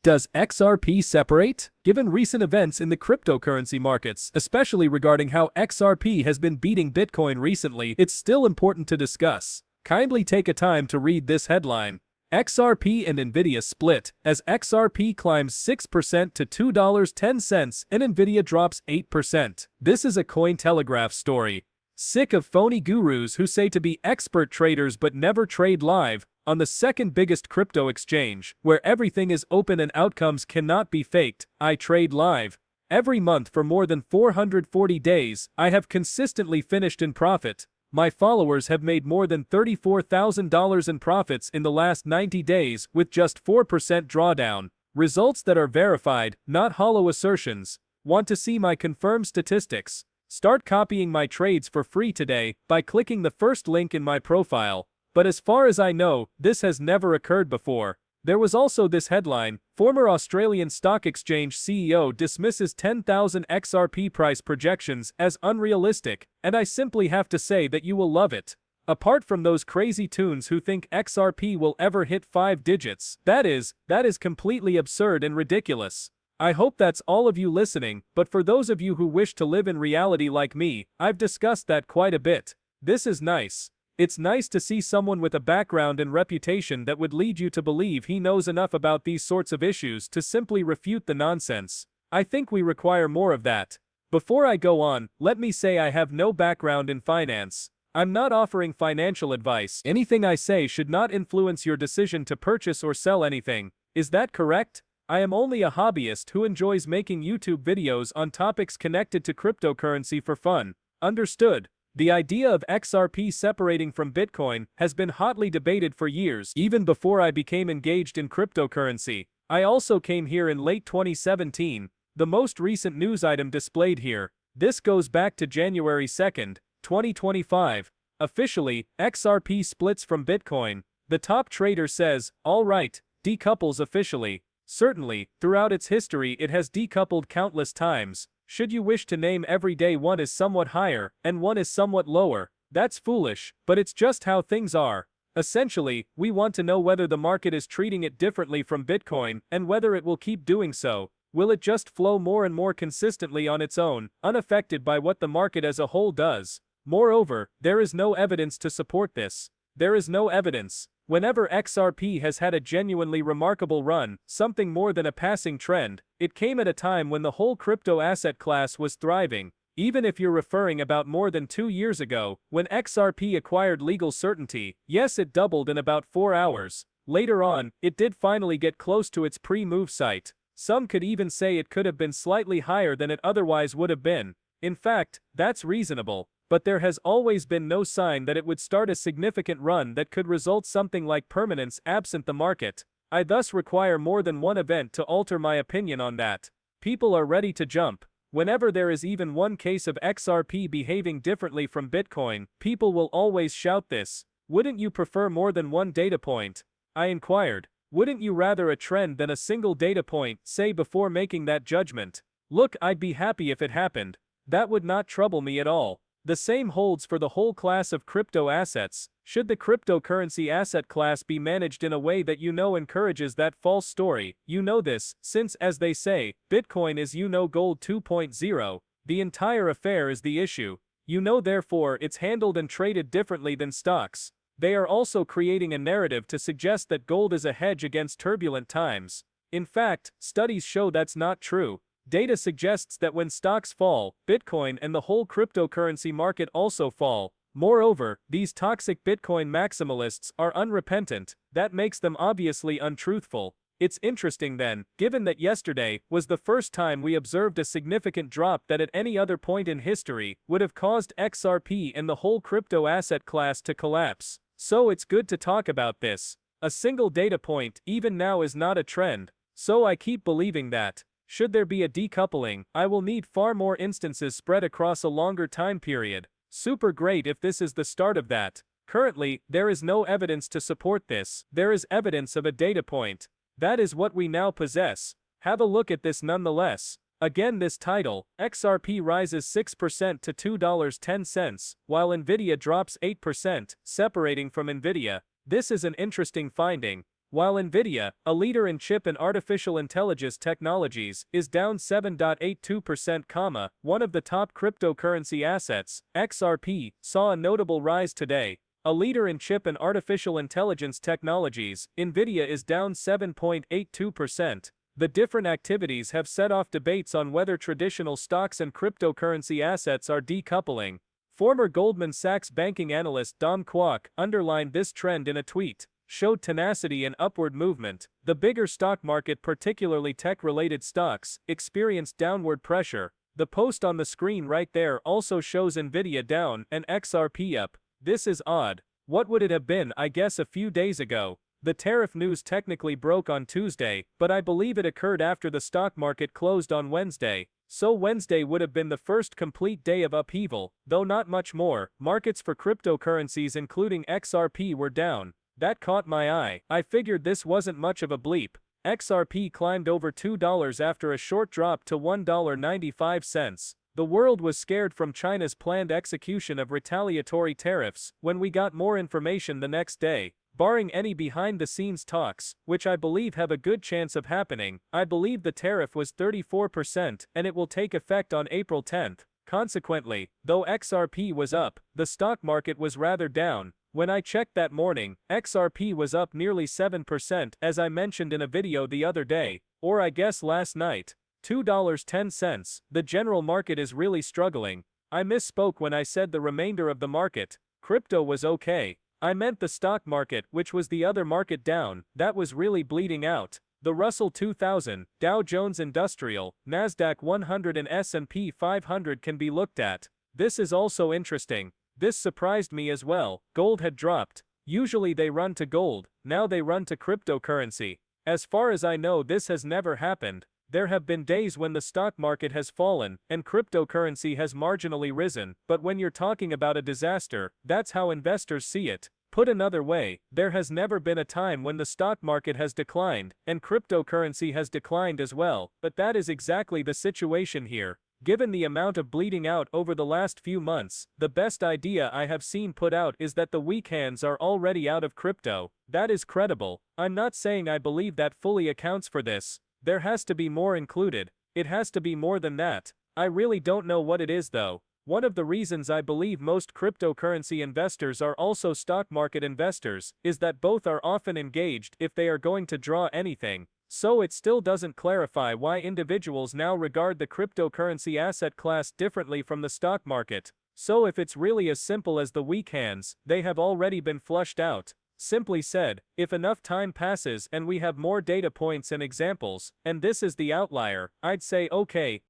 Does XRP separate? Given recent events in the cryptocurrency markets, especially regarding how XRP has been beating Bitcoin recently, it's still important to discuss. Kindly take a time to read this headline. XRP and Nvidia split, as XRP climbs 6% to $2.10 and Nvidia drops 8%. This is a Cointelegraph story. Sick of phony gurus who say to be expert traders but never trade live? On the second biggest crypto exchange, where everything is open and outcomes cannot be faked, I trade live. Every month for more than 440 days, I have consistently finished in profit. My followers have made more than $34,000 in profits in the last 90 days with just 4% drawdown. Results that are verified, not hollow assertions. Want to see my confirmed statistics? Start copying my trades for free today by clicking the first link in my profile. But as far as I know, this has never occurred before. There was also this headline: former Australian Stock Exchange CEO dismisses 10,000 XRP price projections as unrealistic, and I simply have to say that you will love it. Apart from those crazy toons who think XRP will ever hit 5 digits, that is completely absurd and ridiculous. I hope that's all of you listening, but for those of you who wish to live in reality like me, I've discussed that quite a bit. This is nice. It's nice to see someone with a background and reputation that would lead you to believe he knows enough about these sorts of issues to simply refute the nonsense. I think we require more of that. Before I go on, let me say I have no background in finance. I'm not offering financial advice. Anything I say should not influence your decision to purchase or sell anything. Is that correct? I am only a hobbyist who enjoys making YouTube videos on topics connected to cryptocurrency for fun. Understood? The idea of XRP separating from Bitcoin has been hotly debated for years, even before I became engaged in cryptocurrency. I also came here in late 2017. The most recent news item displayed here. This goes back to January 2nd, 2025. Officially, XRP splits from Bitcoin. The top trader says, all right, decouples officially. Certainly, throughout its history it has decoupled countless times. Should you wish to name every day one is somewhat higher, and one is somewhat lower, that's foolish, but it's just how things are. Essentially, we want to know whether the market is treating it differently from Bitcoin, and whether it will keep doing so. Will it just flow more and more consistently on its own, unaffected by what the market as a whole does? Moreover, there is no evidence to support this. There is no evidence. Whenever XRP has had a genuinely remarkable run, something more than a passing trend, it came at a time when the whole crypto asset class was thriving. Even if you're referring about more than 2 years ago, when XRP acquired legal certainty, yes, it doubled in about 4 hours. Later on, it did finally get close to its pre-move site. Some could even say it could have been slightly higher than it otherwise would have been. In fact, that's reasonable. But there has always been no sign that it would start a significant run that could result something like permanence absent the market. I thus require more than one event to alter my opinion on that. People are ready to jump. Whenever there is even one case of XRP behaving differently from Bitcoin, people will always shout this. Wouldn't you prefer more than one data point? I inquired. Wouldn't you rather a trend than a single data point, say, before making that judgment? Look, I'd be happy if it happened. That would not trouble me at all. The same holds for the whole class of crypto assets. Should the cryptocurrency asset class be managed in a way that encourages that false story? You know this, since, as they say, Bitcoin is gold 2.0, the entire affair is the issue. Therefore, it's handled and traded differently than stocks. They are also creating a narrative to suggest that gold is a hedge against turbulent times. In fact, studies show that's not true. Data suggests that when stocks fall, Bitcoin and the whole cryptocurrency market also fall. Moreover, these toxic Bitcoin maximalists are unrepentant. That makes them obviously untruthful. It's interesting then, given that yesterday was the first time we observed a significant drop that at any other point in history would have caused XRP and the whole crypto asset class to collapse. So it's good to talk about this. A single data point, even now, is not a trend. So I keep believing that. Should there be a decoupling, I will need far more instances spread across a longer time period. Super great if this is the start of that. Currently, there is no evidence to support this. There is evidence of a data point. That is what we now possess. Have a look at this nonetheless. Again, this title, XRP rises 6% to $2.10, while Nvidia drops 8%, separating from Nvidia. This is an interesting finding. While Nvidia, a leader in chip and artificial intelligence technologies, is down 7.82%, one of the top cryptocurrency assets, XRP, saw a notable rise today. A leader in chip and artificial intelligence technologies, Nvidia is down 7.82%. The different activities have set off debates on whether traditional stocks and cryptocurrency assets are decoupling. Former Goldman Sachs banking analyst Dom Kwok underlined this trend in a tweet. Showed tenacity and upward movement. The bigger stock market, particularly tech-related stocks, experienced downward pressure. The post on the screen right there also shows Nvidia down and XRP up. This is odd. What would it have been, I guess, a few days ago? The tariff news technically broke on Tuesday, but I believe it occurred after the stock market closed on Wednesday. So Wednesday would have been the first complete day of upheaval, though not much more. Markets for cryptocurrencies including XRP were down. That caught my eye. I figured this wasn't much of a bleep. XRP climbed over $2 after a short drop to $1.95. The world was scared from China's planned execution of retaliatory tariffs when we got more information the next day. Barring any behind-the-scenes talks, which I believe have a good chance of happening, I believe the tariff was 34% and it will take effect on April 10th. Consequently, though XRP was up, the stock market was rather down. When I checked that morning, XRP was up nearly 7% as I mentioned in a video the other day, or I guess last night. $2.10. The general market is really struggling. I misspoke when I said the remainder of the market. Crypto was okay. I meant the stock market, which was the other market down, that was really bleeding out. The Russell 2000, Dow Jones Industrial, Nasdaq 100 and S&P 500 can be looked at. This is also interesting. This surprised me as well. Gold had dropped. Usually they run to gold, now they run to cryptocurrency. As far as I know, this has never happened. There have been days when the stock market has fallen and cryptocurrency has marginally risen, but when you're talking about a disaster, that's how investors see it. Put another way, there has never been a time when the stock market has declined and cryptocurrency has declined as well, but that is exactly the situation here. Given the amount of bleeding out over the last few months, the best idea I have seen put out is that the weak hands are already out of crypto. That is credible. I'm not saying I believe that fully accounts for this. There has to be more included. It has to be more than that. I really don't know what it is though. One of the reasons I believe most cryptocurrency investors are also stock market investors is that both are often engaged if they are going to draw anything. So it still doesn't clarify why individuals now regard the cryptocurrency asset class differently from the stock market. So if it's really as simple as the weak hands, they have already been flushed out. Simply said, if enough time passes and we have more data points and examples, and this is the outlier, I'd say okay,